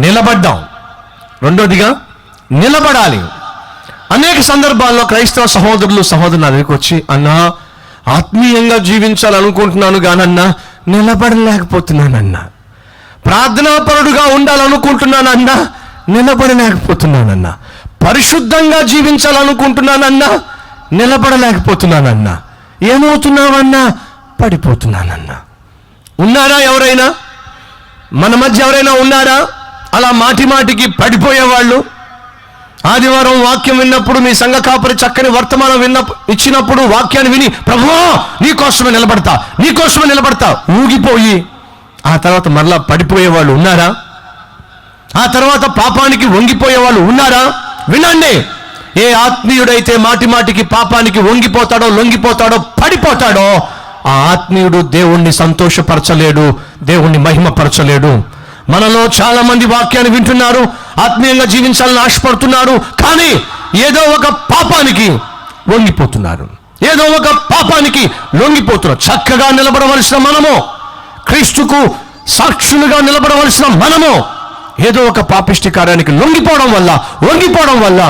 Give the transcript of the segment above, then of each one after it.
నిలబడ్డాం. రెండోదిగా నిలబడాలి. అనేక సందర్భాల్లో క్రైస్తవ సహోదరులు సహోదరులు దగ్గరికి వచ్చి, అన్నా ఆత్మీయంగా జీవించాలనుకుంటున్నాను కానన్నా నిలబడలేకపోతున్నానన్నా, ప్రార్థనాపరుడుగా ఉండాలనుకుంటున్నానన్నా నిలబడలేకపోతున్నానన్నా, పరిశుద్ధంగా జీవించాలనుకుంటున్నానన్నా నిలబడలేకపోతున్నానన్నా, ఏమవుతున్నావన్నా పడిపోతున్నానన్నా. ఉన్నారా ఎవరైనా? మన మధ్య ఎవరైనా ఉన్నారా అలా మాటి మాటికి పడిపోయేవాళ్ళు? ఆదివారం వాక్యం విన్నప్పుడు మీ సంఘ కాపరి చక్కని వర్తమానం ఇచ్చినప్పుడు వాక్యాన్ని విని, ప్రభువా నీకోసమే నిలబడతా ఊగిపోయి ఆ తర్వాత మరలా పడిపోయేవాళ్ళు ఉన్నారా? ఆ తర్వాత పాపానికి వంగిపోయేవాళ్ళు ఉన్నారా? వినండి, ఏ ఆత్మీయుడైతే మాటి మాటికి పాపానికి వంగిపోతాడో, లొంగిపోతాడో, పడిపోతాడో, ఆ ఆత్మీయుడు దేవుణ్ణి సంతోషపరచలేడు, దేవుణ్ణి మహిమపరచలేడు. మనలో చాలా మంది వాక్యాన్ని వింటున్నారు, ఆత్మీయంగా జీవించాలని ఆశపడుతున్నారు, కానీ ఏదో ఒక పాపానికి వంగిపోతున్నారు, ఏదో ఒక పాపానికి లొంగిపోతున్నారు. చక్కగా నిలబడవలసిన మనము, క్రీస్తుకు సాక్షులుగా నిలబడవలసిన మనము ఏదో ఒక పాపిష్టి కార్యానికి వంగిపోవడం వల్ల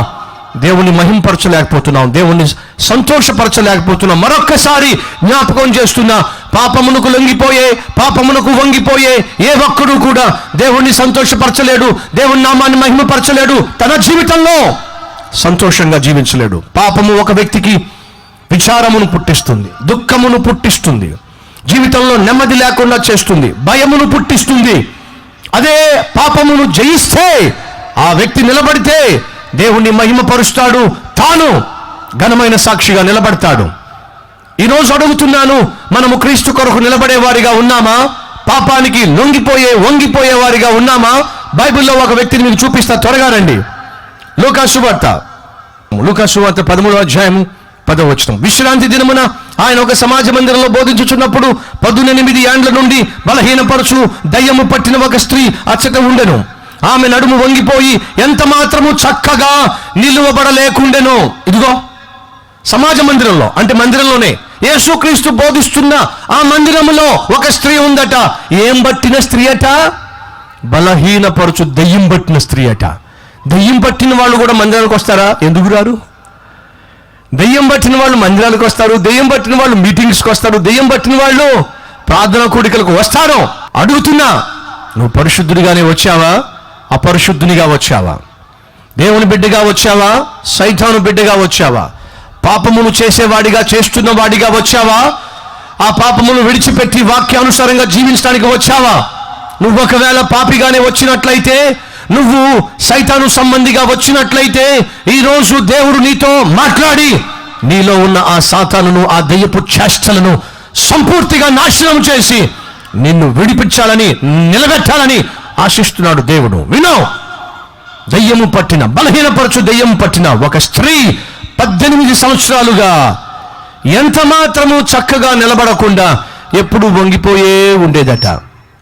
దేవుణ్ణి మహింపరచలేకపోతున్నాం, దేవుణ్ణి సంతోషపరచలేకపోతున్నాం. మరొక్కసారి జ్ఞాపకం చేస్తున్నా, పాపమునకు లొంగిపోయే, పాపమునకు వంగిపోయే ఏ ఒక్కడు కూడా దేవుణ్ణి సంతోషపరచలేడు, దేవుని నామాన్ని మహిమపరచలేడు, తన జీవితంలో సంతోషంగా జీవించలేడు. పాపము ఒక వ్యక్తికి విచారమును పుట్టిస్తుంది, దుఃఖమును పుట్టిస్తుంది, జీవితంలో నెమ్మది లేకుండా చేస్తుంది, భయమును పుట్టిస్తుంది. అదే పాపమును జయిస్తే ఆ వ్యక్తి నిలబడితే దేవుణ్ణి మహిమపరుస్తాడు, తాను ఘనమైన సాక్షిగా నిలబడతాడు. ఈరోజు అడుగుతున్నాను, మనము క్రీస్తు కొరకు నిలబడే వారిగా ఉన్నామా? పాపానికి వంగిపోయే వారిగా ఉన్నామా? బైబిల్లో ఒక వ్యక్తిని మీకు చూపిస్తా, త్వరగా రండి. లూకా సువార్త 13వ అధ్యాయము 10వ వచనం. విశ్రాంతి దినమున ఆయన ఒక సమాజ మందిరంలో బోధించుచున్నప్పుడు 18 ఏండ్ల నుండి బలహీనపరచు దయ్యము పట్టిన ఒక స్త్రీ అచ్చట ఉండెను. ఆమె నడుము వంగిపోయి ఎంత మాత్రము చక్కగా నిలువబడలేకుండెను. ఇదిగో సమాజ మందిరంలో, అంటే మందిరంలోనే యేసుక్రీస్తు బోధిస్తున్న ఆ మందిరంలో ఒక స్త్రీ ఉందట. ఏం పట్టిన స్త్రీ అట? బలహీనపరచు దయ్యం పట్టిన స్త్రీ అట. దయ్యం పట్టిన వాళ్ళు కూడా మందిరానికి వస్తారా? ఎందుకు రారు? దయ్యం పట్టిన వాళ్ళు మందిరాలకు వస్తారు, దయ్యం పట్టిన వాళ్ళు మీటింగ్స్కి వస్తారు, దయ్యం పట్టిన వాళ్ళు ప్రార్థనా కూడికలకు వస్తారు. అడుగుతున్నా, నువ్వు పరిశుద్ధుడిగానే వచ్చావా, అపరిశుద్ధునిగా వచ్చావా? దేవుని బిడ్డగా వచ్చావా, సైతాను బిడ్డగా వచ్చావా? పాపమును చేస్తున్న వాడిగా వచ్చావా? ఆ పాపమును విడిచిపెట్టి వాక్యానుసారంగా జీవించడానికి వచ్చావా? నువ్వు ఒకవేళ పాపిగానే వచ్చినట్లయితే, నువ్వు సైతాను సంబంధిగా వచ్చినట్లయితే, ఈరోజు దేవుడు నీతో మాట్లాడి నీలో ఉన్న ఆ సాతానును, ఆ దయ్యపు చేష్టలను సంపూర్తిగా నాశనం చేసి నిన్ను విడిపించాలని, నిలబెట్టాలని ఆశిస్తున్నాడు దేవుడు. వినో, దయ్యము పట్టిన, బలహీనపరచు దయ్యం పట్టిన ఒక స్త్రీ 18 సంవత్సరాలుగా ఎంత మాత్రము చక్కగా నిలబడకుండా ఎప్పుడు వంగిపోయే ఉండేదట.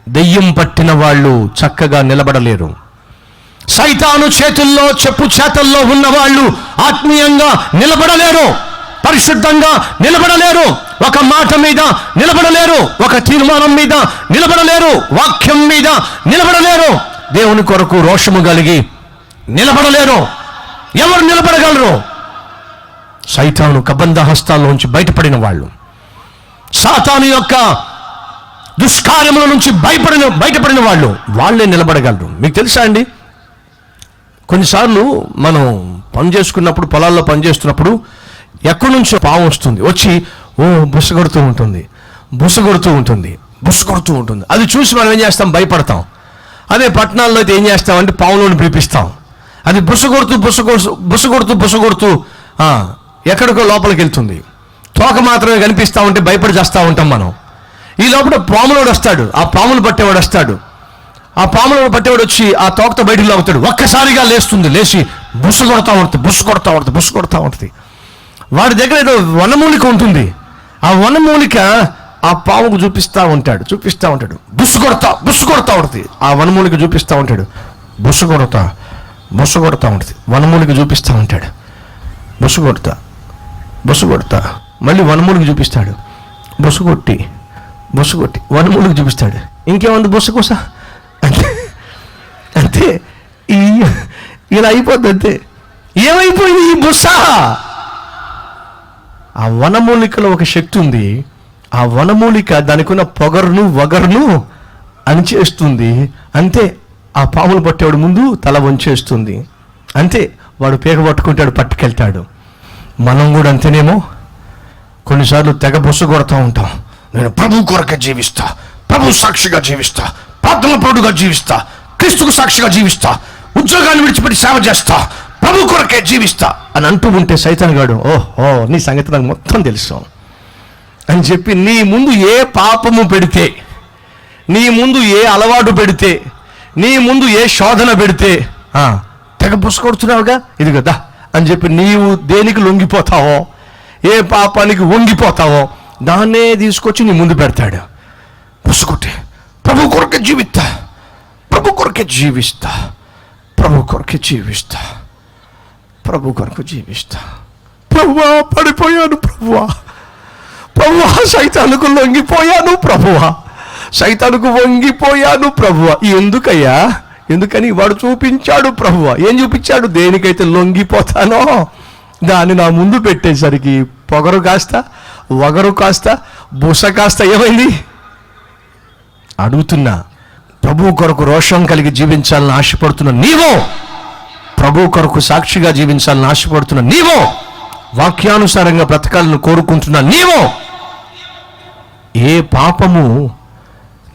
దయ్యం పట్టిన వాళ్ళు చక్కగా నిలబడలేరు. సైతాను చేతుల్లో, చెప్పు చేతల్లో ఉన్న వాళ్ళు ఆత్మీయంగా నిలబడలేరు, పరిశుద్ధంగా నిలబడలేరు, ఒక మాట మీద నిలబడలేరు, ఒక తీర్మానం మీద నిలబడలేరు, వాక్యం మీద నిలబడలేరు, దేవుని కొరకు రోషము కలిగి నిలబడలేరు. ఎవరు నిలబడగలరు? సైతాను కబంధ హస్తాల్లోంచి బయటపడిన వాళ్ళు, సాతాను యొక్క దుష్కార్యముల నుంచి బయటపడిన వాళ్ళే నిలబడగలరు. మీకు తెలుసా అండి, కొన్నిసార్లు మనం పనిచేసుకున్నప్పుడు, పొలాల్లో పనిచేస్తున్నప్పుడు ఎక్కడి నుంచో పాము వస్తుంది, వచ్చి బుసగొడుతూ ఉంటుంది. అది చూసి మనం ఏం చేస్తాం? భయపడతాం. అదే పట్టణాల్లో అయితే ఏం చేస్తామంటే పాములను పిలిపిస్తాం. అది బుసగొడుతూ ఎక్కడికో లోపలికి వెళ్తుంది. తోక మాత్రమే కనిపిస్తూ ఉంటే భయపడి చేస్తూ ఉంటాం మనం. ఈ లోపల పాములోడు వస్తాడు, ఆ పాములు పట్టేవాడు వస్తాడు. ఆ పాములను పట్టేవాడు వచ్చి ఆ తోకతో బయటికి లాగుతాడు. ఒక్కసారిగా లేచి బుస్సు కొడతా ఉంటుంది. వాడి దగ్గర ఏదో వనమూలిక ఉంటుంది. ఆ వనమూలిక ఆ పాముకు చూపిస్తూ ఉంటాడు. బుస్సు కొడతా ఉంటుంది. ఆ వనమూలిక చూపిస్తూ ఉంటాడు. బుస్సు కొడతా ఉంటుంది. వనమూలిక చూపిస్తూ ఉంటాడు. బుస్సు కొడతా మళ్ళీ వనమూలిక చూపిస్తాడు. బుస్సు కొట్టి వనమూలిక చూపిస్తాడు. ఇంకేముంది బుస్సు కోస అంతే. ఇలా అయిపోద్ది అంతే. ఏమైపోయింది ఈ బుస్స? ఆ వనమూలికలో ఒక శక్తి ఉంది. ఆ వనమూలిక దానికి ఉన్న పొగరును వగరును అణిచేస్తుంది. అంతే. ఆ పాములు పట్టేవాడు ముందు తల వంచేస్తుంది. అంతే. వాడు పీక పట్టుకుంటాడు, పట్టుకెళ్తాడు. మనం కూడా అంతేనేమో. కొన్నిసార్లు తెగ బుస్స కొడతా ఉంటాం. నేను ప్రభు కొరకే జీవిస్తా, ప్రభు సాక్షిగా జీవిస్తా, ప్రార్థన పరుడుగా జీవిస్తా, క్రీస్తుకు సాక్షిగా జీవిస్తా, ఉద్యోగాన్ని విడిచిపెట్టి సేవ చేస్తా, ప్రభు కొరకే జీవిస్తా అని అంటూ ఉంటే సైతాన్ గాడు, ఓహో నీ సంగతి నాకు మొత్తం తెలుసు అని చెప్పి నీ ముందు ఏ పాపము పెడితే, నీ ముందు ఏ అలవాటు పెడితే, నీ ముందు ఏ శోధన పెడితే తెగ పుసుకొడుతున్నావుగా ఇది కదా అని చెప్పి నీవు దేనికి లొంగిపోతావో, ఏ పాపానికి వంగిపోతావో దాన్నే తీసుకొచ్చి నీ ముందు పెడతాడు. పుసుకొట్టి ప్రభు కొరకే జీవిస్తా, ప్రభు కొరకే జీవిస్తా, ప్రభు కొరకే జీవిస్తా, ప్రభు కొరకు జీవిస్తా. ప్రభువా పడిపోయాను, ప్రభువా, ప్రభువా సైతానుకు లొంగిపోయాను, ప్రభువా సైతానుకు వంగిపోయాను, ప్రభువా. ఎందుకయ్యా? ఎందుకని? వాడు చూపించాడు ప్రభువా. ఏం చూపించాడు? దేనికైతే లొంగిపోతానో దాన్ని నా ముందు పెట్టేసరికి పొగరు కాస్త, వగరు కాస్త, బుస కాస్త ఏమైంది? అడుగుతున్నా, ప్రభు కొరకు రోషం కలిగి జీవించాలని ఆశపడుతున్న నీవో, ప్రభు కొరకు సాక్షిగా జీవించాలని ఆశపడుతున్న నీవో, వాక్యానుసారంగా బ్రతకాలను కోరుకుంటున్న నీవో, ఏ పాపము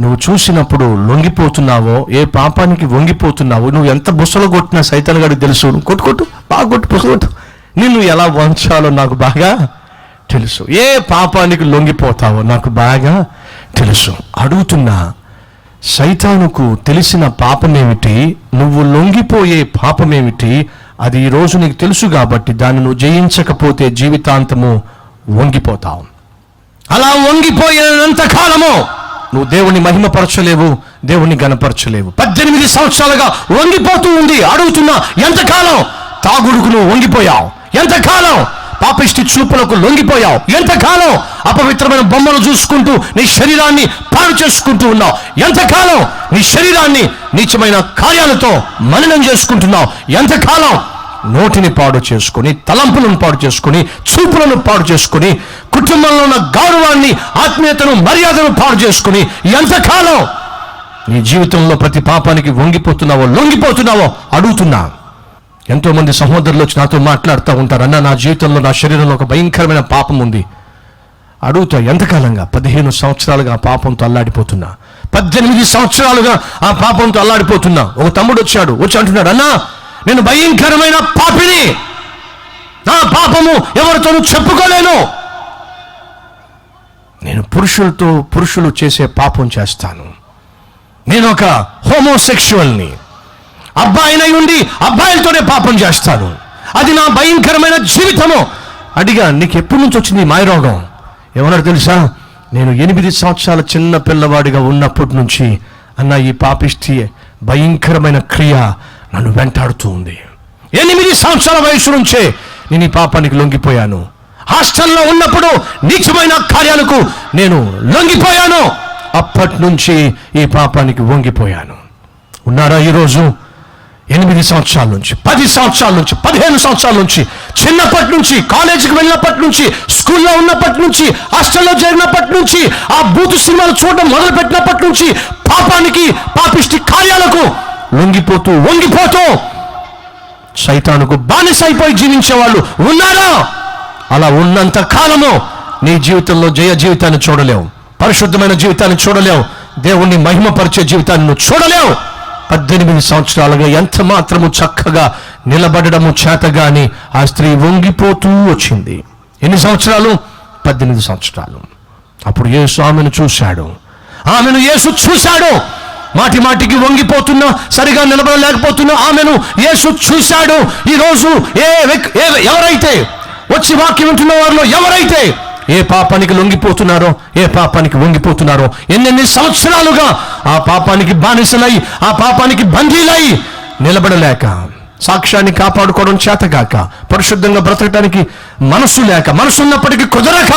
నువ్వు చూసినప్పుడు లొంగిపోతున్నావో, ఏ పాపానికి వంగిపోతున్నావో, నువ్వు ఎంత బుసలు కొట్టినా సైతాన్ గాడికి తెలుసు. కొట్టు బాగా కొట్టు, బుసగొట్టు, నిన్ను ఎలా వంచాలో నాకు బాగా తెలుసు. ఏ పాపానికి లొంగిపోతావో నాకు బాగా తెలుసు. అడుగుతున్నా, సైతానుకు తెలిసిన పాపమేమిటి? నువ్వు లొంగిపోయే పాపమేమిటి? అది ఈరోజు నీకు తెలుసు కాబట్టి దాన్ని నువ్వు జయించకపోతే జీవితాంతము వంగిపోతావు. అలా వంగిపోయినంత కాలము నువ్వు దేవుణ్ణి మహిమపరచలేవు, దేవుణ్ణి గణపరచలేవు. 18 సంవత్సరాలుగా వంగిపోతూ ఉంది. అడుగుతున్నా, ఎంతకాలం? తాగుడుకు నువ్వు వంగిపోయావు. ఎంతకాలం? పాపిష్టి చూపులకు లొంగిపోయావు. ఎంతకాలం? అపవిత్రమైన బొమ్మలు చూసుకుంటూ నీ శరీరాన్ని పాడు చేసుకుంటూ ఉన్నావు. ఎంతకాలం? నీ శరీరాన్ని నీచమైన కార్యాలతో మలినం చేసుకుంటున్నావు. ఎంతకాలం? నోటిని పాడు చేసుకుని, తలంపులను పాడు చేసుకుని, చూపులను పాడు చేసుకుని, కుటుంబంలో ఉన్న గౌరవాన్ని, ఆత్మీయతను, మర్యాదను పాడు చేసుకుని ఎంతకాలం నీ జీవితంలో ప్రతి పాపానికి వంగిపోతున్నావో, లొంగిపోతున్నావో అడుగుతున్నా. ఎంతోమంది సహోదరులు వచ్చి నాతో మాట్లాడుతూ ఉంటారు, అన్న నా జీవితంలో, నా శరీరంలో ఒక భయంకరమైన పాపం ఉంది. అడుగుతా, ఎంతకాలంగా? 15 సంవత్సరాలుగా ఆ పాపంతో అల్లాడిపోతున్నా. 18 సంవత్సరాలుగా ఆ పాపంతో అల్లాడిపోతున్నా. ఒక తమ్ముడు వచ్చి అంటున్నాడు, అన్నా నేను భయంకరమైన పాపిని, నా పాపము ఎవరితోనూ చెప్పుకోలేను, నేను పురుషులు చేసే పాపం చేస్తాను, నేను ఒక హోమోసెక్షువల్ని, అబ్బాయినై ఉండి అబ్బాయిలతోనే పాపం చేస్తాను, అది నా భయంకరమైన జీవితము. అడిగా, నీకు ఎప్పటి నుంచి వచ్చింది ఈ మాయరోగం? ఏమన్నాడు తెలుసా? నేను 8 సంవత్సరాల చిన్న పిల్లవాడిగా ఉన్నప్పటి నుంచి అన్న ఈ పాపిష్టి భయంకరమైన క్రియ నన్ను వెంటాడుతూ ఉంది. 8 సంవత్సరాల వయసు నుంచే నేను ఈ పాపానికి లొంగిపోయాను. హాస్టల్లో ఉన్నప్పుడు నీచమైన కార్యాలకు నేను లొంగిపోయాను. అప్పటి నుంచి ఈ పాపానికి వంగిపోయాను. ఉన్నారా ఈరోజు? 8 సంవత్సరాల నుంచి, 10 సంవత్సరాల నుంచి, 15 సంవత్సరాల నుంచి, చిన్నప్పటి నుంచి, కాలేజీకి వెళ్ళినప్పటి నుంచి, స్కూల్లో ఉన్నప్పటి నుంచి, హాస్టల్లో చేరినప్పటి నుంచి, ఆ బూతు సినిమాలు చూడడం మొదలుపెట్టినప్పటి నుంచి పాపానికి, పాపిష్టి కార్యాలకు లొంగిపోతూ వంగిపోతూ సైతానుకు బానిసైపోయి జీవించే వాళ్ళు ఉన్నారా? అలా ఉన్నంత కాలము నీ జీవితంలో జయ జీవితాన్ని చూడలేవు, పరిశుద్ధమైన జీవితాన్ని చూడలేవు, దేవుణ్ణి మహిమపరిచే జీవితాన్ని నువ్వు చూడలేవు. 18 సంవత్సరాలుగా ఎంత మాత్రము చక్కగా నిలబడము చేతగాని ఆ స్త్రీ వంగిపోతూ వచ్చింది. ఎన్ని సంవత్సరాలు? 18 సంవత్సరాలు. అప్పుడు యేసు ఆమెను చూశాడు. మాటి మాటికి వంగిపోతున్నా, సరిగా నిలబడలేకపోతున్నా ఆమెను యేసు చూశాడు. ఈరోజు ఎవరైతే వచ్చి వాక్యం వింటున్న వారిలో ఎవరైతే ఏ పాపానికి లొంగిపోతున్నారో, ఏ పాపానికి వంగిపోతున్నారో, ఎన్నెన్ని సంవత్సరాలుగా ఆ పాపానికి బానిసలై, ఆ పాపానికి బందీలై నిలబడలేక, సాక్ష్యాన్ని కాపాడుకోవడం చేతగాక, పరిశుద్ధంగా బ్రతకడానికి మనసు లేక, మనసు ఉన్నప్పటికీ కుదరక,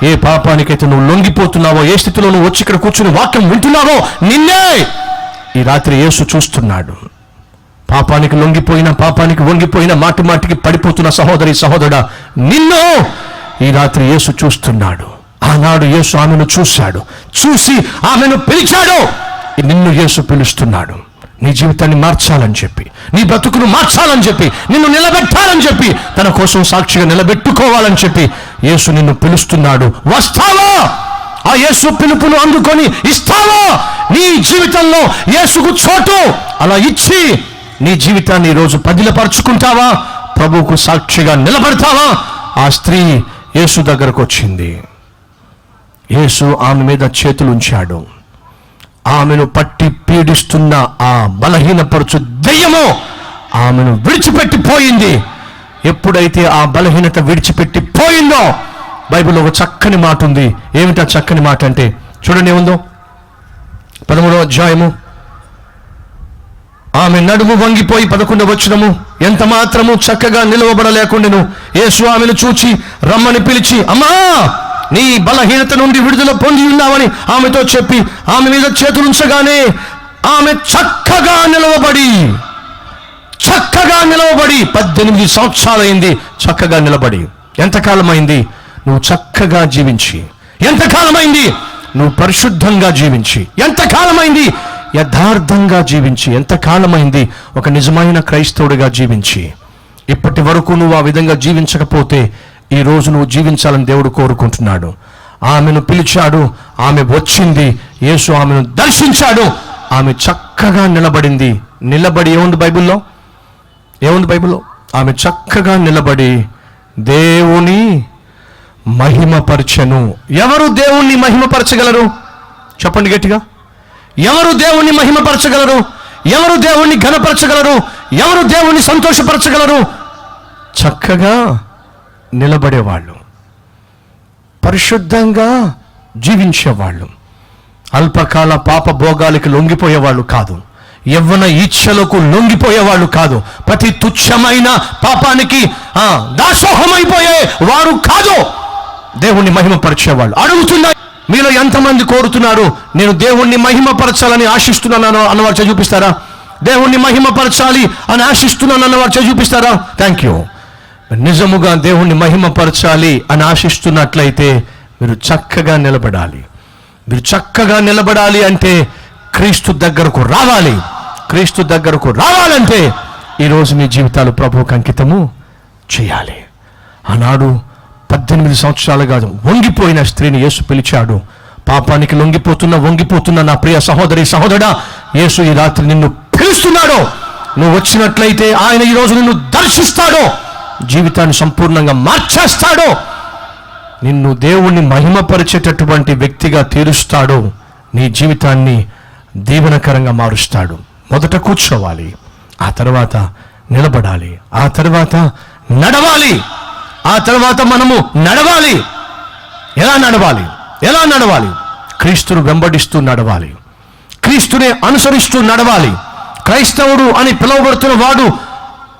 ఏ పాపానికైతే నువ్వు లొంగిపోతున్నావో, ఏ స్థితిలో నువ్వు వచ్చి ఇక్కడ కూర్చుని వాక్యం వింటున్నావో, నిన్నే ఈ రాత్రి యేసు చూస్తున్నాడు. పాపానికి లొంగిపోయిన, పాపానికి వంగిపోయిన, మాటి మాటికి పడిపోతున్న సహోదరి సహోదరుడా, నిన్ను ఈ రాత్రి యేసు చూస్తున్నాడు. ఆనాడు యేసు ఆమెను చూశాడు, చూసి ఆమెను పిలిచాడు. నిన్ను యేసు పిలుస్తున్నాడు. నీ జీవితాన్ని మార్చాలని చెప్పి, నీ బ్రతుకును మార్చాలని చెప్పి, నిన్ను నిలబెట్టాలని చెప్పి, తన కోసం సాక్షిగా నిలబెట్టుకోవాలని చెప్పి యేసు నిన్ను పిలుస్తున్నాడు. వస్తావా? ఆ యేసు పిలుపును అందుకొని ఇస్తావా? నీ జీవితంలో యేసుకు చోటు అలా ఇచ్చి నీ జీవితాన్ని ఈరోజు పదిలపరుచుకుంటావా? ప్రభువుకు సాక్షిగా నిలబడతావా? ఆ స్త్రీ యేసు దగ్గరకు వచ్చింది. యేసు ఆమె మీద చేతులు ఉంచాడు. ఆమెను పట్టి పీడిస్తున్న ఆ బలహీనపరచు దెయ్యము ఆమెను విడిచిపెట్టి పోయింది. ఎప్పుడైతే ఆ బలహీనత విడిచిపెట్టి పోయిందో, బైబిల్లో ఒక చక్కని మాట ఉంది. ఏమిటా చక్కని మాట అంటే చూడండి, ఏముందో 13వ అధ్యాయము. ఆమె నడుము వంగిపోయి 11వ వచనము, ఎంత మాత్రము చక్కగా నిలవబడలేకుండాను యేసు ఆమెను చూచి రమ్మని పిలిచి, అమ్మా, నీ బలహీనత నుండి విడుదల పొంది ఉన్నావని ఆమెతో చెప్పి ఆమె మీద చేతులుంచగానే ఆమె చక్కగా నిలవబడి 18 సంవత్సరాలైంది చక్కగా నిలబడి. ఎంతకాలమైంది నువ్వు చక్కగా జీవించి? ఎంతకాలమైంది నువ్వు పరిశుద్ధంగా జీవించి? ఎంతకాలమైంది యథార్థంగా జీవించి? ఎంతకాలమైంది ఒక నిజమైన క్రైస్తవుడిగా జీవించి? ఇప్పటి వరకు నువ్వు ఆ విధంగా జీవించకపోతే ఈ రోజు నువ్వు జీవించాలని దేవుడు కోరుకుంటున్నాడు. ఆమెను పిలిచాడు, ఆమె వచ్చింది, యేసు ఆమెను దర్శించాడు, ఆమె చక్కగా నిలబడింది. నిలబడి ఏముంది బైబిల్లో? ఆమె చక్కగా నిలబడి దేవుని మహిమపరచెను. ఎవరు దేవుణ్ణి మహిమపరచగలరు? చెప్పండి గట్టిగా. ఎవరు దేవుణ్ణి మహిమపరచగలరు? ఎవరు దేవుణ్ణి ఘనపరచగలరు? ఎవరు దేవుణ్ణి సంతోషపరచగలరు? చక్కగా నిలబడేవాళ్ళు, పరిశుద్ధంగా జీవించేవాళ్ళు, అల్పకాల పాప భోగాలకి లొంగిపోయేవాళ్ళు కాదు, యవ్వన ఇచ్ఛలకు లొంగిపోయేవాళ్ళు కాదు, ప్రతి తుచ్చమైన పాపానికి దాసోహమైపోయే వారు కాదు, దేవుణ్ణి మహిమపరిచేవాళ్ళు. అడుగుతున్నా, మీలో ఎంతమంది కోరుతున్నారు నేను దేవుణ్ణి మహిమపరచాలని ఆశిస్తున్నాను అన్నవారు చేయి చూపిస్తారా? దేవుణ్ణి మహిమపరచాలి అని ఆశిస్తున్నాను అన్నవారు చేయి చూపిస్తారా? Thank you. నిజముగా దేవుణ్ణి మహిమపరచాలి అని ఆశిస్తున్నట్లయితే మీరు చక్కగా నిలబడాలి. మీరు చక్కగా నిలబడాలి అంటే క్రీస్తు దగ్గరకు రావాలి. క్రీస్తు దగ్గరకు రావాలంటే ఈరోజు మీ జీవితాలు ప్రభువుకు అంకితము చేయాలి. ఆనాడు 18 సంవత్సరాలుగా వంగిపోయిన స్త్రీని యేసు పిలిచాడు. పాపానికి వంగిపోతున్న నా ప్రియ సహోదరి సహోదరుడా, యేసు ఈ రాత్రి నిన్ను పిలుస్తున్నాడు. నువ్వు వచ్చినట్లయితే ఆయన ఈరోజు నిన్ను దర్శిస్తాడు, జీవితాన్ని సంపూర్ణంగా మార్చేస్తాడు, నిన్ను దేవుణ్ణి మహిమపరిచేటటువంటి వ్యక్తిగా తీరుస్తాడు, నీ జీవితాన్ని దీవెనకరంగా మారుస్తాడు. మొదట కూర్చోవాలి, ఆ తర్వాత నిలబడాలి, ఆ తర్వాత నడవాలి, ఆ తర్వాత మనము నడవాలి. ఎలా నడవాలి? క్రీస్తును వెంబడిస్తూ నడవాలి, క్రీస్తునే అనుసరిస్తూ నడవాలి. క్రైస్తవుడు అని పిలువబడుతున్న వాడు,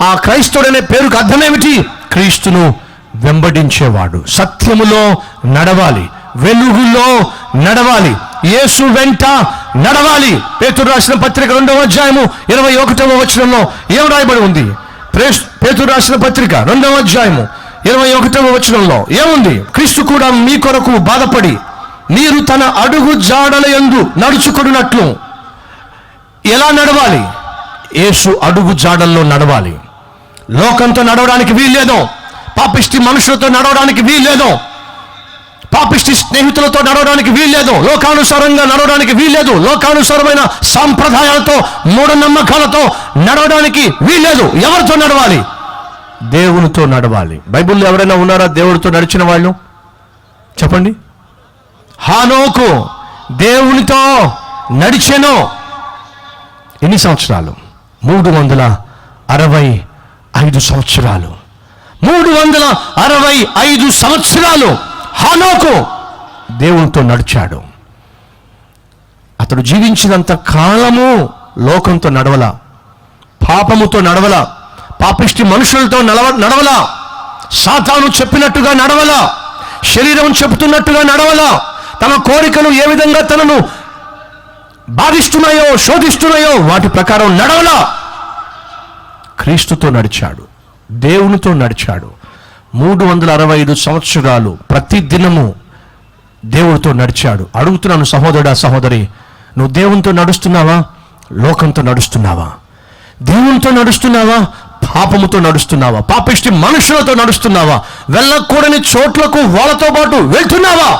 ఆ క్రైస్తవుడు అనే పేరుకు అర్థమేమిటి? క్రీస్తును వెంబడించేవాడు. సత్యములో నడవాలి, వెలుగులో నడవాలి, యేసు వెంట నడవాలి. పేతురు రాసిన పత్రిక 2వ అధ్యాయము 21వ వచనంలో ఏం రాయబడి ఉంది? పేతురు రాసిన పత్రిక 2వ అధ్యాయము 21వ వచనంలో ఏముంది? క్రీస్తు కూడా మీ కొరకు బాధపడి మీరు తన అడుగు జాడల యందు నడుచుకొనున్నట్లు. ఎలా నడవాలి? యేసు అడుగు జాడల్లో నడవాలి. లోకంతో నడవడానికి వీల్లేదు, పాపిష్టి మనుషులతో నడవడానికి వీల్లేదు, పాపిష్టి స్నేహితులతో నడవడానికి వీల్లేదు, లోకానుసారంగా నడవడానికి వీల్లేదు, లోకానుసారమైన సాంప్రదాయాలతో మూఢనమ్మకాలతో నడవడానికి వీల్లేదు. ఎవరితో నడవాలి? దేవునితో నడవాలి. బైబిల్లో ఎవరైనా ఉన్నారా దేవుడితో నడిచిన వాళ్ళు? చెప్పండి. హానోకు దేవునితో నడిచెను. ఎన్ని సంవత్సరాలు? 365 సంవత్సరాలు. 365 సంవత్సరాలు హానోకు దేవునితో నడిచాడు. అతడు జీవించినంత కాలము లోకంతో నడవల, పాపముతో నడవల, పాపిష్టి మనుషులతో నడవల, సాతాను చెప్పినట్టుగా నడవల, శరీరం చెబుతున్నట్టుగా నడవల, తన కోరికలు ఏ విధంగా తనను బాధిస్తున్నాయో శోధిస్తున్నాయో వాటి ప్రకారం నడవల. క్రీస్తుతో నడిచాడు, దేవునితో నడిచాడు. 365 సంవత్సరాలు ప్రతి దినము దేవుడితో నడిచాడు. అడుగుతున్నాను సహోదరుడా, సహోదరి, నువ్వు దేవునితో నడుస్తున్నావా? లోకంతో నడుస్తున్నావా? దేవునితో నడుస్తున్నావా? పాపముతో నడుస్తున్నావా? పాపిష్టి మనుషులతో నడుస్తున్నావా? వెళ్ళకూడని చోట్లకు వాళ్ళతో పాటు వెళ్తున్నావా?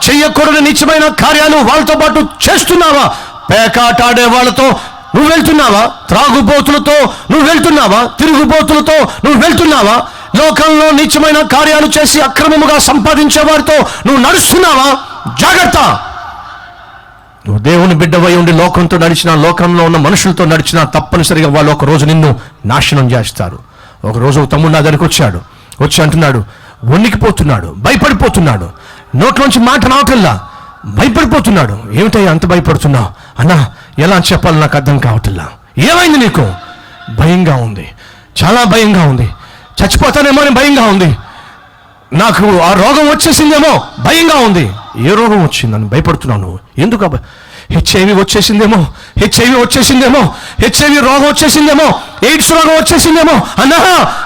చెయ్యకూడని నిత్యమైన కార్యాలు వాళ్ళతో పాటు చేస్తున్నావా? పేకాటాడే వాళ్ళతో నువ్వు వెళ్తున్నావా? త్రాగుబోతులతో నువ్వు వెళ్తున్నావా? తిరుగుబోతులతో నువ్వు వెళ్తున్నావా? లోకంలో నీచమైన కార్యాలు చేసి అక్రమముగా సంపాదించే వారితో నువ్వు నడుస్తున్నావా? జాగ్రత్త. నువ్వు దేవుని బిడ్డవై ఉండి లోకంతో నడిచినా, లోకంలో ఉన్న మనుషులతో నడిచినా తప్పనిసరిగా వాళ్ళు ఒక రోజు నిన్ను నాశనం చేస్తారు. ఒకరోజు తమ్ముడు నా దగ్గరికి వచ్చి అంటున్నాడు, వణికిపోతున్నాడు, భయపడిపోతున్నాడు, నోట్లోంచి మాట రావట్లా, భయపడిపోతున్నాడు. ఏమిటయ్యా అంత భయపడుతున్నావు? అన్నా, ఎలా చెప్పాలి నాకు అర్థం కావట్లా. ఏమైంది నీకు? భయంగా ఉంది, చాలా భయంగా ఉంది, చచ్చిపోతానేమో అని భయంగా ఉంది, నాకు ఆ రోగం వచ్చేసిందేమో భయంగా ఉంది. ఏ రోగం వచ్చిందని భయపడుతున్నాను? ఎందుకు? హెచ్ఐవి వచ్చేసిందేమో, హెచ్ఐవి రోగం వచ్చేసిందేమో, ఎయిడ్స్ రోగం వచ్చేసిందేమో. అన్నా,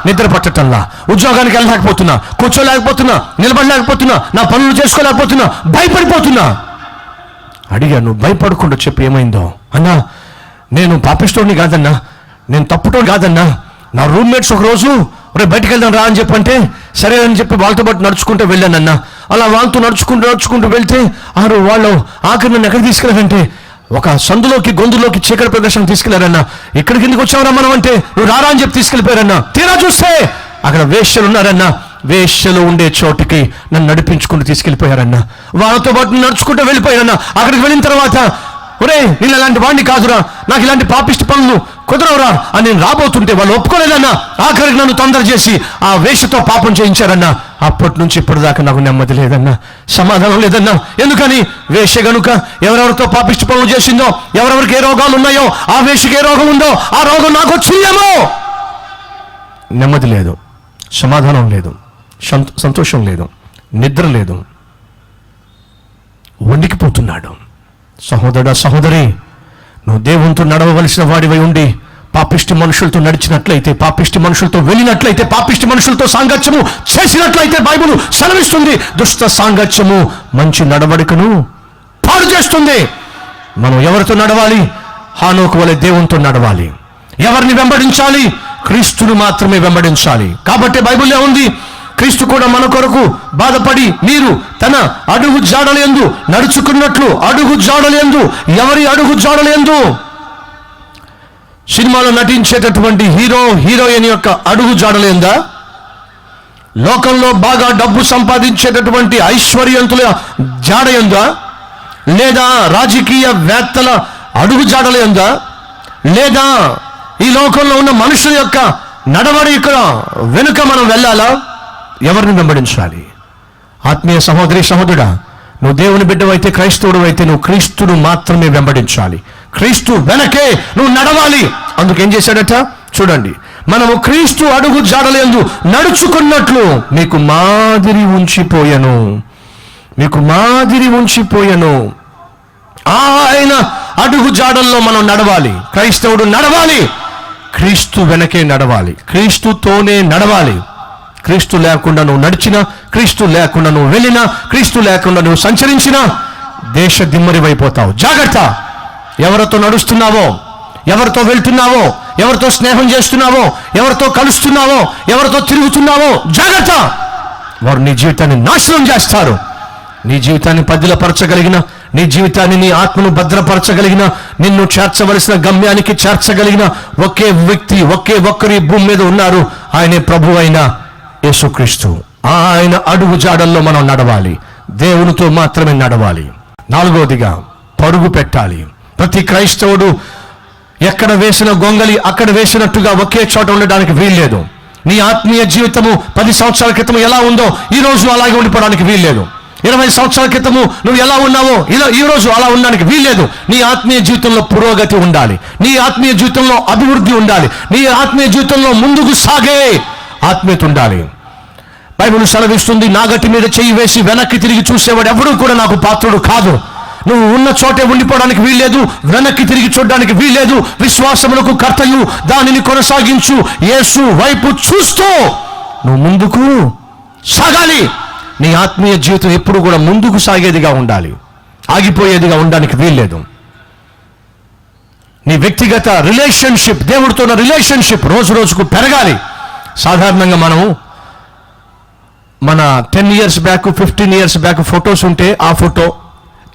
నిద్ర పట్టటల్లా, ఉద్యోగానికి వెళ్ళలేకపోతున్నా, కూర్చోలేకపోతున్నా, నిలబడలేకపోతున్నా, నా పనులు చేసుకోలేకపోతున్నా, భయపడిపోతున్నా. అడిగా, నువ్వు భయపడకుండా చెప్పి ఏమైందో? అన్నా, నేను పాపిస్తోని కాదన్నా, నేను తప్పుటోని కాదన్నా. నా రూమ్మేట్స్ ఒకరోజు బయటికి వెళ్దాం రా అని చెప్పంటే సరే అని చెప్పి వాళ్ళతో పాటు నడుచుకుంటూ వెళ్ళానన్నా. అలా వాళ్ళతో నడుచుకుంటూ వెళ్తే వాళ్ళు ఆఖరి నన్ను ఎక్కడ తీసుకెళ్ళారంటే ఒక సందులోకి, గొంతులోకి, చీకటి ప్రదర్శన తీసుకెళ్లారన్నా. ఇక్కడికి ఎందుకు వచ్చావురా మనం అంటే, నువ్వు రారా అని చెప్పి తీసుకెళ్ళిపోయారన్నా. తీరా చూస్తే అక్కడ వేశ్యలు ఉన్నారన్నా. వేశ్యలు ఉండే చోటుకి నన్ను నడిపించుకుంటూ తీసుకెళ్ళిపోయారన్నా. వాళ్ళతో పాటు నడుచుకుంటూ వెళ్ళిపోయారన్నా. అక్కడికి వెళ్ళిన తర్వాత, ఒరే నేను అలాంటి వాడిని కాదురా, నాకు ఇలాంటి పాపిష్టి పనులు కుదరవురా అని నేను రాబోతుంటే వాళ్ళు ఒప్పుకోలేదన్నా. ఆఖరికి నన్ను తొందర చేసి ఆ వేషతో పాపం చేయించారన్నా. అప్పటి నుంచి ఇప్పటిదాకా నాకు నెమ్మది లేదన్నా, సమాధానం లేదన్నా. ఎందుకని? వేష గనుక ఎవరెవరితో పాపిష్టి పనులు చేసిందో, ఎవరెవరికి ఏ రోగాలు ఉన్నాయో, ఆ వేషకి ఏ రోగం ఉందో ఆ రోగం నాకు వచ్చిందేమో. నెమ్మది లేదు, సమాధానం లేదు, సంతోషం లేదు, నిద్ర లేదు, వణికిపోతున్నాడు. సహోదరుడా, సహోదరి, నువ్వు దేవునితో నడవవలసిన వాడివై ఉండి పాపిష్టి మనుషులతో నడిచినట్లయితే, పాపిష్టి మనుషులతో వెళ్ళినట్లయితే, పాపిష్టి మనుషులతో సాంగత్యము చేసినట్లయితే బైబిల్ సెలవిస్తుంది, దుష్ట సాంగత్యము మంచి నడవడికను పాడు చేస్తుంది. మనం ఎవరితో నడవాలి? హానోకు వలె దేవునితో నడవాలి. ఎవరిని వెంబడించాలి? క్రీస్తును మాత్రమే వెంబడించాలి. కాబట్టి బైబిల్లో ఉంది, క్రీస్తు కూడా మన కొరకు బాధపడి మీరు తన అడుగు జాడలందు నడుచుకున్నట్లు. అడుగు జాడలందు, ఎవరి అడుగు జాడలందు? సినిమాలో నటించేటటువంటి హీరోయిన్ యొక్క అడుగు జాడలేందా? లోకంలో బాగా డబ్బు సంపాదించేటటువంటి ఐశ్వర్యంతుల జాడయందా? లేదా రాజకీయ వేత్తల అడుగు జాడలేందా? లేదా ఈ లోకంలో ఉన్న మనుషుల యొక్క నడవడిక వెనుక మనం వెళ్ళాలా? ఎవరిని వెంబడించాలి? ఆత్మీయ సహోదరి, సహోదరుడా, నువ్వు దేవుని బిడ్డవైతే, క్రైస్తవుడు అయితే నువ్వు క్రీస్తును మాత్రమే వెంబడించాలి. క్రీస్తు వెనకే నువ్వు నడవాలి. అందుకేం చేశాడట చూడండి, మనము క్రీస్తు అడుగు జాడలందు నడుచుకున్నట్లు మీకు మాదిరి ఉంచిపోయెను. ఆయన అడుగు జాడల్లో మనం నడవాలి. క్రైస్తవుడు నడవాలి, క్రీస్తు వెనకే నడవాలి, క్రీస్తుతోనే నడవాలి. క్రీస్తు లేకుండా నువ్వు నడిచినా, క్రీస్తు లేకుండా నువ్వు వెళ్ళినా, క్రీస్తు లేకుండా నువ్వు సంచరించినా దేశ దిమ్మరివైపోతావు. జాగ్రత్త. ఎవరితో నడుస్తున్నావో, ఎవరితో వెళ్తున్నావో, ఎవరితో స్నేహం చేస్తున్నావో, ఎవరితో కలుస్తున్నావో, ఎవరితో తిరుగుతున్నావో జాగ్రత్త. వారు నీ జీవితాన్ని నాశనం చేస్తారు. నీ జీవితాన్ని పదిలపరచగలిగిన, నీ జీవితాన్ని, నీ ఆత్మను భద్రపరచగలిగిన, నిన్ను చేర్చవలసిన గమ్యానికి చేర్చగలిగిన ఒకే వ్యక్తి, ఒక్కరి భూమి మీద ఉన్నారు. ఆయనే ప్రభు అయిన యేసుక్రీస్తు. ఆయన అడుగు జాడల్లో మనం నడవాలి, దేవునితో మాత్రమే నడవాలి. 4వదిగా పరుగు పెట్టాలి. ప్రతి క్రైస్తవుడు ఎక్కడ వేసిన గొంగలి అక్కడ వేసినట్టుగా ఒకే చోట ఉండడానికి వీల్లేదు. నీ ఆత్మీయ జీవితము 10 సంవత్సరాల క్రితం ఎలా ఉందో ఈ రోజు అలాగే ఉండిపోవడానికి వీల్లేదు. 20 సంవత్సరాల క్రితము నువ్వు ఎలా ఉన్నావో ఈ రోజు అలా ఉండడానికి వీల్లేదు. నీ ఆత్మీయ జీవితంలో పురోగతి ఉండాలి, నీ ఆత్మీయ జీవితంలో అభివృద్ధి ఉండాలి, నీ ఆత్మీయ జీవితంలో ముందుకు సాగే ఆత్మీయత ఉండాలి. బైబిల్ సెలవిస్తుంది, నాగటి మీద చెయ్యి వేసి వెనక్కి తిరిగి చూసేవాడు ఎవడూ కూడా నాకు పాత్రుడు కాదు. నువ్వు ఉన్న చోటే ఉండిపోవడానికి వీల్లేదు, వెనక్కి తిరిగి చూడడానికి వీల్లేదు. విశ్వాసములకు కర్తయు దానిని కొనసాగించు యేసు వైపు చూస్తూ నువ్వు ముందుకు సాగాలి. నీ ఆత్మీయ జీవితం ఎప్పుడు కూడా ముందుకు సాగేదిగా ఉండాలి, ఆగిపోయేదిగా ఉండడానికి వీల్లేదు. నీ వ్యక్తిగత రిలేషన్షిప్, దేవుడితో ఉన్న రిలేషన్షిప్ రోజు రోజుకు పెరగాలి. సాధారణంగా మనం మన 10 years back 15 years back photos ఉంటే ఆ ఫోటో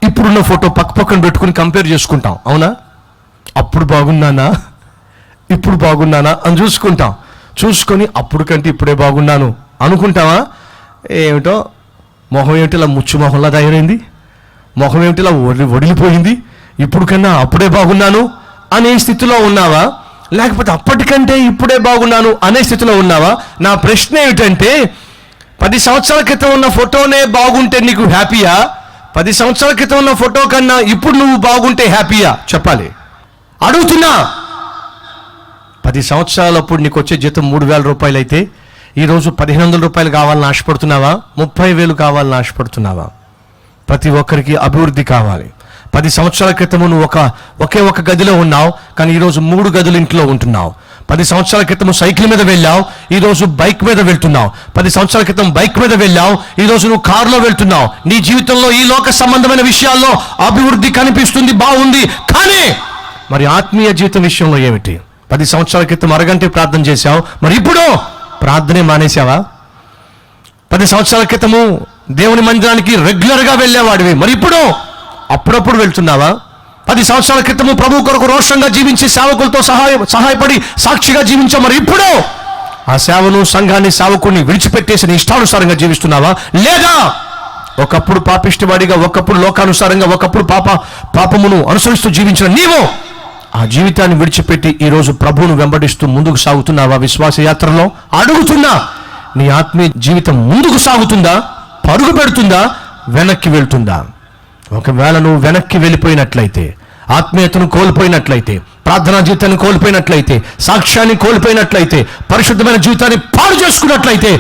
ఇప్పుడున్న ఫోటో పక్కన పెట్టుకుని కంపేర్ చేసుకుంటాం, అవునా? అప్పుడు బాగున్నానా ఇప్పుడు బాగున్నానా అని చూసుకొని అప్పుడు కంటే ఇప్పుడే బాగున్నాను అనుకుంటావా? ఏమిటో మొహం ఏమిటి ఇలా ముచ్చు మొహంలా తయారైంది, మొహం ఏమిటి ఇలా వడిలిపోయింది, ఇప్పుడు కన్నా అప్పుడే బాగున్నాను అనే స్థితిలో ఉన్నావా? లేకపోతే అప్పటికంటే ఇప్పుడే బాగున్నాను అనే స్థితిలో ఉన్నావా? నా ప్రశ్న ఏమిటంటే 10 సంవత్సరాల క్రితం ఉన్న ఫోటోనే బాగుంటే నీకు హ్యాపీయా? 10 సంవత్సరాల క్రితం ఉన్న ఫోటో కన్నా ఇప్పుడు నువ్వు బాగుంటే హ్యాపీయా? చెప్పాలి. అడుగుతున్నా. 10 సంవత్సరాలప్పుడు నీకు వచ్చే జీతం 3,000 రూపాయలు అయితే ఈరోజు 1,500 రూపాయలు కావాలని ఆశపడుతున్నావా? 30,000 కావాలని ఆశపడుతున్నావా? ప్రతి ఒక్కరికి అభివృద్ధి కావాలి. 10 సంవత్సరాల క్రితము నువ్వు ఒకే ఒక గదిలో ఉన్నావు, కానీ ఈరోజు 3 గదులు ఇంట్లో ఉంటున్నావు. 10 సంవత్సరాల క్రితం సైకిల్ మీద వెళ్ళావు, ఈరోజు బైక్ మీద వెళ్తున్నావు. 10 సంవత్సరాల క్రితం బైక్ మీద వెళ్ళావు, ఈరోజు నువ్వు కారులో వెళ్తున్నావు. నీ జీవితంలో ఈ లోక సంబంధమైన విషయాల్లో అభివృద్ధి కనిపిస్తుంది, బాగుంది. కానీ మరి ఆత్మీయ జీవితం విషయంలో ఏమిటి? 10 సంవత్సరాల క్రితం అరగంటే ప్రార్థన చేశావు, మరి ఇప్పుడు ప్రార్థనే మానేశావా? 10 సంవత్సరాల క్రితము దేవుని మందిరానికి రెగ్యులర్గా వెళ్ళేవాడివి, మరి ఇప్పుడు అప్పుడప్పుడు వెళ్తున్నావా? 10 సంవత్సరాల క్రితము ప్రభు కొరకు రోషంగా జీవించి సేవకులతో సహాయపడి సాక్షిగా జీవించావు, మరి ఇప్పుడు ఆ సేవను, సంఘాన్ని, సేవకుని విడిచిపెట్టేసి నీ ఇష్టానుసారంగా జీవిస్తున్నావా? లేదా ఒకప్పుడు పాపిష్టివాడిగా, ఒకప్పుడు లోకానుసారంగా, ఒకప్పుడు పాపమును అనుసరిస్తూ జీవించిన నీవు ఆ జీవితాన్ని విడిచిపెట్టి ఈరోజు ప్రభువును వెంబడిస్తూ ముందుకు సాగుతున్నావా? విశ్వాస యాత్రలో అడుగుతున్నా. నీ ఆత్మీయ జీవితం ముందుకు సాగుతుందా, పరుగు పెడుతుందా, వెనక్కి వెళ్తుందా? ఒకవేళ నువ్వు వెనక్కి వెళ్ళిపోయినట్లయితే, ఆత్మీయతను కోల్పోయినట్లయితే, ప్రార్థనా జీవితాన్ని కోల్పోయినట్లయితే, సాక్ష్యాన్ని కోల్పోయినట్లయితే, పరిశుద్ధమైన జీవితాన్ని పాడు చేసుకున్నట్లయితే,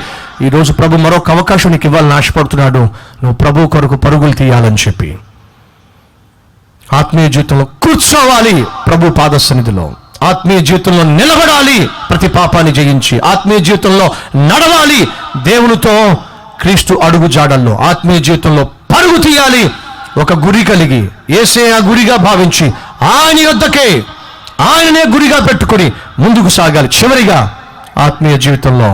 ఈరోజు ప్రభు మరొక అవకాశం నీకు ఇవ్వాలని ఆశపడుతున్నాడు. నువ్వు ప్రభు కొరకు పరుగులు తీయాలని చెప్పి ఆత్మీయ జీవితంలో కూర్చోవాలి, ప్రభు పాద సన్నిధిలో ఆత్మీయ జీవితంలో నిలబడాలి, ప్రతి పాపాన్ని జయించి ఆత్మీయ జీవితంలో నడవాలి, దేవునితో క్రీస్తు అడుగు జాడల్లో ఆత్మీయ జీవితంలో పరుగు తీయాలి. ఒక గురి కలిగి, యేసయ్య గురిగా భావించి ఆయన యొద్దకే, ఆయననే గురిగా పెట్టుకుని ముందుకు సాగాలి. చివరిగా ఆత్మీయ జీవితంలో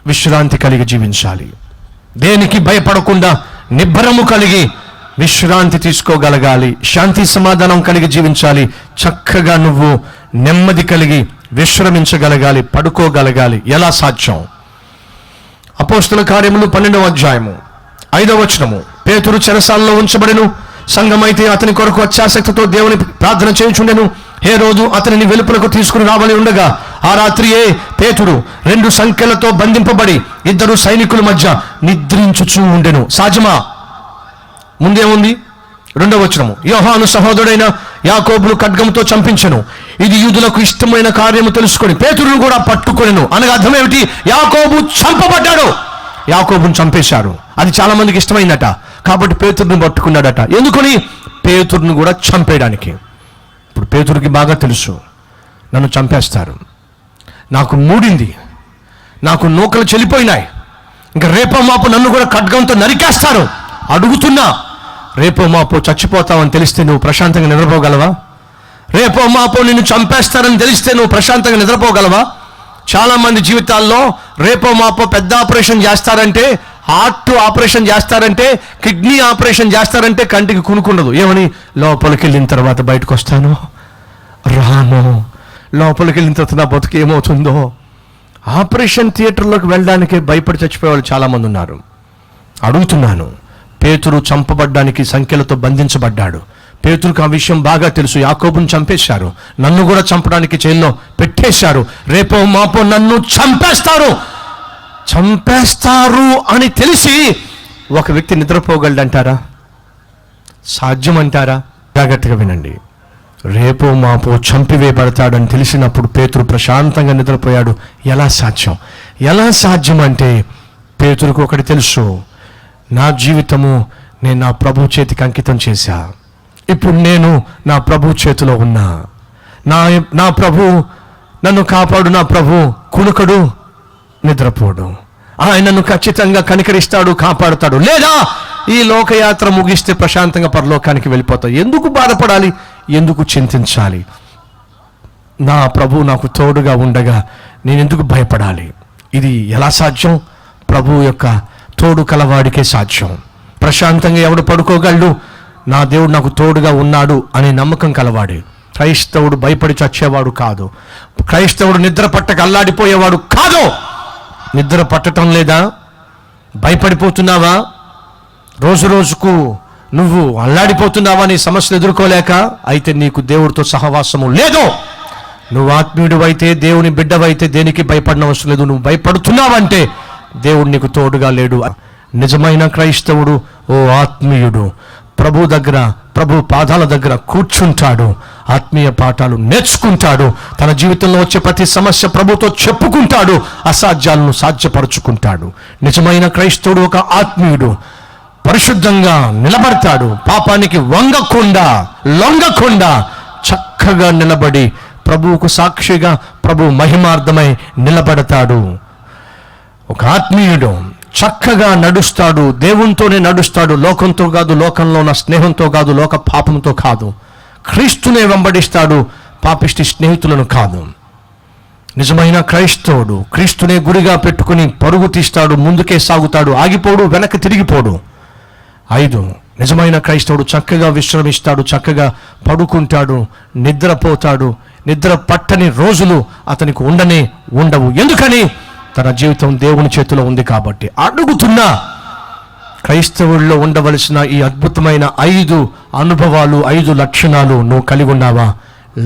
విశ్రాంతి కలిగి జీవించాలి. దేనికి భయపడకుండా నిబ్బరము కలిగి విశ్రాంతి తీసుకోగలగాలి. శాంతి సమాధానం కలిగి జీవించాలి. చక్కగా నువ్వు నెమ్మది కలిగి విశ్రమించగలగాలి, పడుకోగలగాలి. ఎలా సాధ్యం? అపోస్తల కార్యములు 12వ అధ్యాయము 5వ వచనము. పేతురు చెరసాలలో ఉంచబడెను. సంఘమైతే అతని కొరకు అత్యాసక్తితో దేవుని ప్రార్థన చేయుచుండెను. హేరోదు అతనిని వెలుపలకు తీసుకుని రావాలి ఉండగా ఆ రాత్రియే పేతురు 2 సంకెళ్లతో బంధింపబడి 2 సైనికుల మధ్య నిద్రించుచూ ఉండెను. సాధ్యమా? ముందేముంది? 2వ వచనము. యోహాను సహోదరుడైన యాకోబును ఖడ్గంతో చంపించెను. ఇది యూదులకు ఇష్టమైన కార్యము తెలుసుకొని పేతురును కూడా పట్టుకొనెను. అనగా అర్థం ఏమిటి? యాకోబు చంపబడ్డాడు, యాకోబును చంపేశారు. అది చాలా మందికి ఇష్టమైందట, కాబట్టి పేతురుని పట్టుకున్నాడట. ఎందుకని? పేతురును కూడా చంపేయడానికి. ఇప్పుడు పేతురుకి బాగా తెలుసు, నన్ను చంపేస్తారు, నాకు మూడింది, నాకు నూకలు చెల్లిపోయినాయి, ఇంకా రేపో మాపు నన్ను కూడా ఖడ్గంతో నరికేస్తారు. అడుగుతున్నా, రేపో మాపో చచ్చిపోతావని తెలిస్తే నువ్వు ప్రశాంతంగా నిద్రపోగలవా? రేపో మాపో నిన్ను చంపేస్తారని తెలిస్తే నువ్వు ప్రశాంతంగా నిద్రపోగలవా? చాలామంది జీవితాల్లో రేపో మాపో పెద్ద ఆపరేషన్ చేస్తారంటే, హార్ట్ ఆపరేషన్ చేస్తారంటే, కిడ్నీ ఆపరేషన్ చేస్తారంటే కంటికి కునుకుండదు. ఏమని? లోపలికి వెళ్ళిన తర్వాత బయటకు వస్తాను, రాను, లోపలికి వెళ్ళిన తర్వాత నా బతుకు ఏమవుతుందో. ఆపరేషన్ థియేటర్లోకి వెళ్ళడానికే భయపడి చచ్చిపోయేవాళ్ళు చాలామంది ఉన్నారు. అడుగుతున్నాను, పేతురు చంపబడ్డానికి సంఖ్యలతో బంధించబడ్డాడు. పేతురుకు ఆ విషయం బాగా తెలుసు. యాకోబును చంపేశారు, నన్ను కూడా చంపడానికి జైల్లో పెట్టేశారు, రేపో మాపో నన్ను చంపేస్తారు అని తెలిసి ఒక వ్యక్తి నిద్రపోగలడంటారా? సాధ్యమంటారా? జాగ్రత్తగా వినండి. రేపో మాపో చంపివేయబడతాడని తెలిసినప్పుడు పేతురు ప్రశాంతంగా నిద్రపోయాడు. ఎలా సాధ్యం? ఎలా సాధ్యం అంటే పేతురుకు ఒకటి తెలుసు, నా జీవితము నేను నా ప్రభు చేతికి అంకితం చేశా. ఇప్పుడు నేను నా ప్రభు చేతిలో ఉన్నా. నా ప్రభు నన్ను కాపాడు. నా ప్రభు కునుకడు, నిద్రపోడు. ఆయనను ఖచ్చితంగా కనికరిస్తాడు, కాపాడుతాడు. లేదా ఈ లోకయాత్ర ముగిస్తే ప్రశాంతంగా పరలోకానికి వెళ్ళిపోతావు. ఎందుకు బాధపడాలి? ఎందుకు చింతించాలి? నా ప్రభు నాకు తోడుగా ఉండగా నేను ఎందుకు భయపడాలి? ఇది ఎలా సాధ్యం? ప్రభు యొక్క తోడు కలవాడికే సాధ్యం. ప్రశాంతంగా ఎవడు పడుకోగలడు? నా దేవుడు నాకు తోడుగా ఉన్నాడు అనే నమ్మకం కలవాడే. క్రైస్తవుడు భయపడి చచ్చేవాడు కాదు. క్రైస్తవుడు నిద్ర పట్టక అల్లాడిపోయేవాడు కాదు. నిద్ర పట్టడం లేదా? భయపడిపోతున్నావా? రోజు రోజుకు నువ్వు అల్లాడిపోతున్నావా నీ సమస్యలు ఎదుర్కోలేక? అయితే నీకు దేవుడితో సహవాసము లేదు. నువ్వు ఆత్మీయుడు అయితే, దేవుని బిడ్డవైతే దేనికి భయపడిన అవసరం లేదు. నువ్వు భయపడుతున్నావంటే దేవుడు నీకు తోడుగా లేడు. నిజమైన క్రైస్తవుడు, ఓ ఆత్మీయుడు, ప్రభు దగ్గర, ప్రభు పాదాల దగ్గర కూర్చుంటాడు, ఆత్మీయ పాఠాలు నేర్చుకుంటాడు, తన జీవితంలో వచ్చే ప్రతి సమస్య ప్రభుతో చెప్పుకుంటాడు, అసాధ్యాలను సాధ్యపరుచుకుంటాడు. నిజమైన క్రైస్తవుడు ఒక ఆత్మీయుడు పరిశుద్ధంగా నిలబడతాడు. పాపానికి లొంగకుండా చక్కగా నిలబడి ప్రభువుకు సాక్షిగా, ప్రభు మహిమార్థమై నిలబడతాడు. ఒక ఆత్మీయుడు చక్కగా నడుస్తాడు, దేవునితోనే నడుస్తాడు. లోకంతో కాదు, లోకంలో ఉన్న స్నేహంతో కాదు, లోక పాపంతో కాదు. క్రీస్తునే వెంబడిస్తాడు, పాపిష్టి స్నేహితులను కాదు. నిజమైన క్రైస్తవుడు క్రీస్తునే గురిగా పెట్టుకుని పరుగు తీస్తాడు, ముందుకే సాగుతాడు, ఆగిపోడు, వెనక్కి తిరిగిపోడు. 5, నిజమైన క్రైస్తవుడు చక్కగా విశ్రమిస్తాడు, చక్కగా పడుకుంటాడు, నిద్రపోతాడు. నిద్ర పట్టని రోజులు అతనికి ఉండవు. ఎందుకని? తన జీవితం దేవుని చేతిలో ఉంది కాబట్టి. అడుగుతున్నా, క్రైస్తవుల్లో ఉండవలసిన ఈ అద్భుతమైన 5 అనుభవాలు, 5 లక్షణాలు నువ్వు కలిగి ఉన్నావా?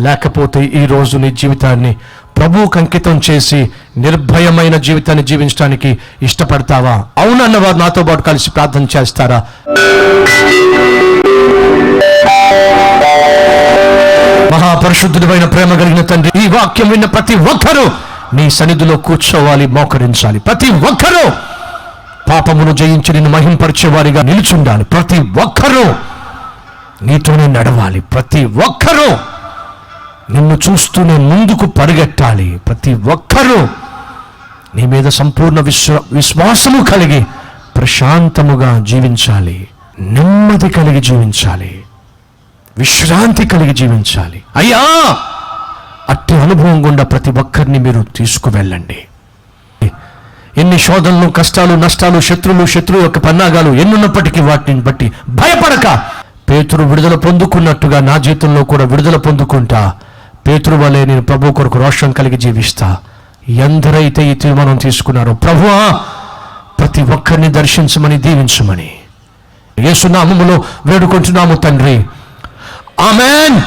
లేకపోతే ఈరోజు నీ జీవితాన్ని ప్రభువుకు అంకితం చేసి నిర్భయమైన జీవితాన్ని జీవించడానికి ఇష్టపడతావా? అవునన్నవారు నాతో పాటు కలిసి ప్రార్థన చేస్తారా? మహాపరిశుద్ధుడైన ప్రేమ కలిగిన తండ్రి, ఈ వాక్యం విన్న ప్రతి ఒక్కరూ నీ సన్నిధిలో కూర్చోవాలి, మోకరించాలి. ప్రతి ఒక్కరూ పాపమును జయించి నిన్ను మహింపరిచేవారిగా నిలుచుండాలి. ప్రతి ఒక్కరూ నీతోనే నడవాలి. ప్రతి ఒక్కరూ నిన్ను చూస్తూనే ముందుకు పరిగెట్టాలి. ప్రతి ఒక్కరూ నీ మీద సంపూర్ణ విశ్వాసము కలిగి ప్రశాంతముగా జీవించాలి, నెమ్మది కలిగి జీవించాలి, విశ్రాంతి కలిగి జీవించాలి. అయ్యా, అట్టి అనుభవం గుండా ప్రతి ఒక్కరిని మీరు తీసుకువెళ్ళండి. ఎన్ని శోధనలు, కష్టాలు, నష్టాలు, శత్రువు యొక్క పన్నాగాలు ఎన్నున్నప్పటికీ వాటిని బట్టి భయపడక, పేతురు విడుదల పొందుకున్నట్టుగా నా జీవితంలో కూడా విడుదల పొందుకుంటా. పేతురు వలె నేను ప్రభు కొరకు రోషం కలిగి జీవిస్తా. ఎందరైతే ఈ తీర్మానం తీసుకున్నారో, ప్రభువా ప్రతి ఒక్కరిని దర్శించమని, దీవించమని యేసు నామములో వేడుకుంటున్నాము తండ్రి. ఆమేన్.